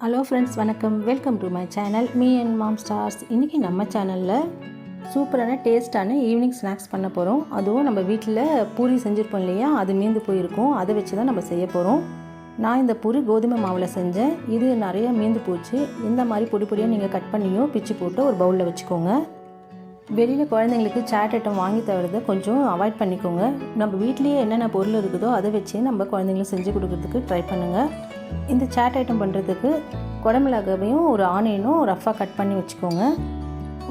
Hello friends, வணக்கம். Welcome to my channel Me&Mom stars. இன்றைக்கி நம்ம சேனலில் சூப்பரான டேஸ்ட்டான ஈவினிங் ஸ்நாக்ஸ் பண்ண போகிறோம். அதுவும் நம்ம வீட்டில் பூரி செஞ்சுருப்போம் இல்லையா, அது மீந்து போயிருக்கும். அதை வச்சு தான் நம்ம செய்ய போகிறோம். நான் இந்த பூரி கோதுமை மாவில் செஞ்சேன். இது நிறைய மீந்து போச்சு. இந்த மாதிரி பொடி பொடியாக நீங்கள் கட் பண்ணியோ பிச்சு போட்டு ஒரு பவுலில் வச்சுக்கோங்க. வெளியில் குழந்தைங்களுக்கு சாட் ஐட்டம் வாங்கி தவிர்த்து கொஞ்சம் அவாய்ட் பண்ணிக்கோங்க. நம்ம வீட்லேயே என்னென்ன பொருள் இருக்குதோ அதை வச்சு நம்ம குழந்தைங்களுக்கு செஞ்சு கொடுக்கறதுக்கு ட்ரை பண்ணுங்கள். இந்த சாட் ஐட்டம் பண்ணுறதுக்கு குடமிளகாவையும் ஒரு ஆனியனும் ரஃப்பாக கட் பண்ணி வச்சுக்கோங்க.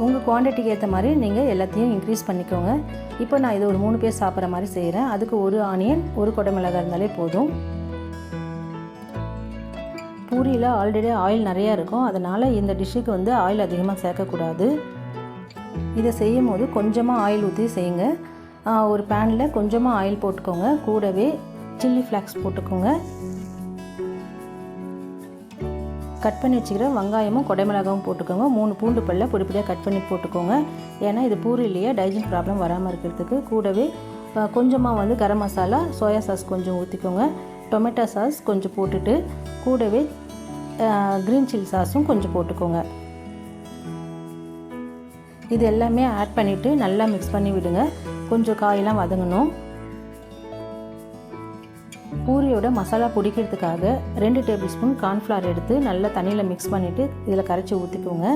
உங்கள் குவான்டிட்டிக்கு ஏற்ற மாதிரி நீங்கள் எல்லாத்தையும் இன்க்ரீஸ் பண்ணிக்கோங்க. இப்போ நான் இது ஒரு 3 பேர் சாப்பிட்ற மாதிரி செய்கிறேன். அதுக்கு ஒரு ஆனியன் ஒரு குடமிளகாய் இருந்தாலே போதும். பூரியில் ஆல்ரெடி ஆயில் நிறையா இருக்கும், அதனால் இந்த டிஷ்ஷுக்கு ஆயில் அதிகமாக சேர்க்கக்கூடாது. இதை செய்யும் போது கொஞ்சமாக ஆயில் ஊற்றி செய்யுங்க. ஒரு பேனில் கொஞ்சமாக ஆயில் போட்டுக்கோங்க. கூடவே சில்லி ஃப்ளாக்ஸ் போட்டுக்கோங்க. கட் பண்ணி வச்சுக்கிற வெங்காயமும் குடமிளகாவும் போட்டுக்கோங்க. 3 பூண்டு பல்ல பொடி பொடியாக கட் பண்ணி போட்டுக்கோங்க. ஏன்னா இது பூரிலேயே டைஜன் ப்ராப்ளம் வராமல் இருக்கிறதுக்கு. கூடவே கொஞ்சமாக கரம் மசாலா, சோயா சாஸ் கொஞ்சம் ஊற்றிக்கோங்க. டொமேட்டோ சாஸ் கொஞ்சம் போட்டுட்டு கூடவே க்ரீன் சில்லி சாஸும் கொஞ்சம் போட்டுக்கோங்க. இது எல்லாமே ஆட் பண்ணிவிட்டு நல்லா மிக்ஸ் பண்ணி விடுங்க. கொஞ்சம் காயெல்லாம் வதங்கணும். பூரியோட மசாலா பிடிக்கிறதுக்காக 2 டேபிள் ஸ்பூன் கார்ன்ஃப்ளவர் எடுத்து நல்லா தண்ணியில் மிக்ஸ் பண்ணிவிட்டு இதில் கரைச்சி ஊற்றிக்கோங்க.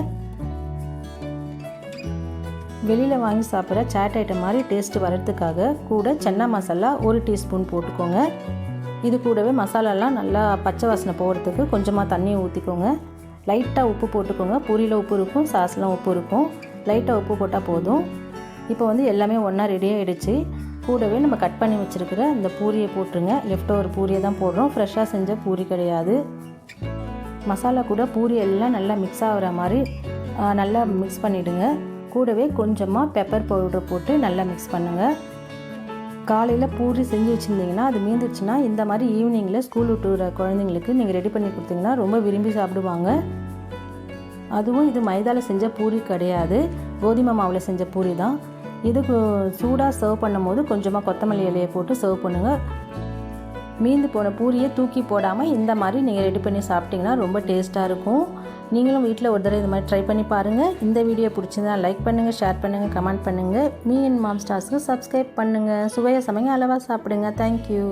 வெளியில் வாங்கி சாப்பிட்ற சாட் ஐட்டம் மாதிரி டேஸ்ட்டு வர்றதுக்காக கூட சன்னா மசாலா 1 டீஸ்பூன் போட்டுக்கோங்க. இது கூடவே மசாலாலாம் நல்லா பச்சை வாசனை போகிறதுக்கு கொஞ்சமாக தண்ணியை ஊற்றிக்கோங்க. லைட்டாக உப்பு போட்டுக்கோங்க. பூரியில் உப்பு இருக்கும், சாஸ்லாம் உப்பு இருக்கும். லைட்டாக உப்பு போட்டால் போதும். இப்போ எல்லாமே ஒன்றா ரெடியாகிடுச்சு. கூடவே நம்ம கட் பண்ணி வச்சுருக்கிற இந்த பூரியை போட்டுருங்க. லெஃப்ட் ஓவர் பூரியை தான் போடுறோம், ஃப்ரெஷ்ஷாக செஞ்ச பூரி கிடையாது. மசாலா கூட பூரி எல்லாம் நல்லா மிக்ஸ் ஆகிற மாதிரி நல்லா மிக்ஸ் பண்ணிவிடுங்க. கூடவே கொஞ்சமாக பெப்பர் பவுடர் போட்டு நல்லா மிக்ஸ் பண்ணுங்கள். காலையில் பூரி செஞ்சு வச்சுருந்தீங்கன்னா அது மீந்துச்சுன்னா இந்த மாதிரி ஈவினிங்கில் ஸ்கூல் விட்டு வர குழந்தைங்களுக்கு நீங்கள் ரெடி பண்ணி கொடுத்தீங்கன்னா ரொம்ப விரும்பி சாப்பிடுவாங்க. அதுவும் இது மைதாவில் செஞ்ச பூரி கிடையாது, கோதுமை மாவில் செஞ்ச பூரி தான். இதுக்கு சூடாக சர்வ் பண்ணும் போது கொஞ்சமாக கொத்தமல்லி இலையை போட்டு சர்வ் பண்ணுங்கள். மீந்து போன பூரியை தூக்கி போடாமல் இந்த மாதிரி நீங்கள் ரெடி பண்ணி சாப்பிட்டிங்கன்னா ரொம்ப டேஸ்ட்டாக இருக்கும். நீங்களும் வீட்டில் ஒரு தடவை இது மாதிரி ட்ரை பண்ணி பாருங்கள். இந்த வீடியோ பிடிச்சிருந்தா லைக் பண்ணுங்கள், ஷேர் பண்ணுங்கள், கமெண்ட் பண்ணுங்கள். Me&Mom ஸ்டார்ஸ்க்கு சப்ஸ்கிரைப் பண்ணுங்கள். சுவையாக சமைங்க, அளவாக சாப்பிடுங்க. தேங்க்யூ.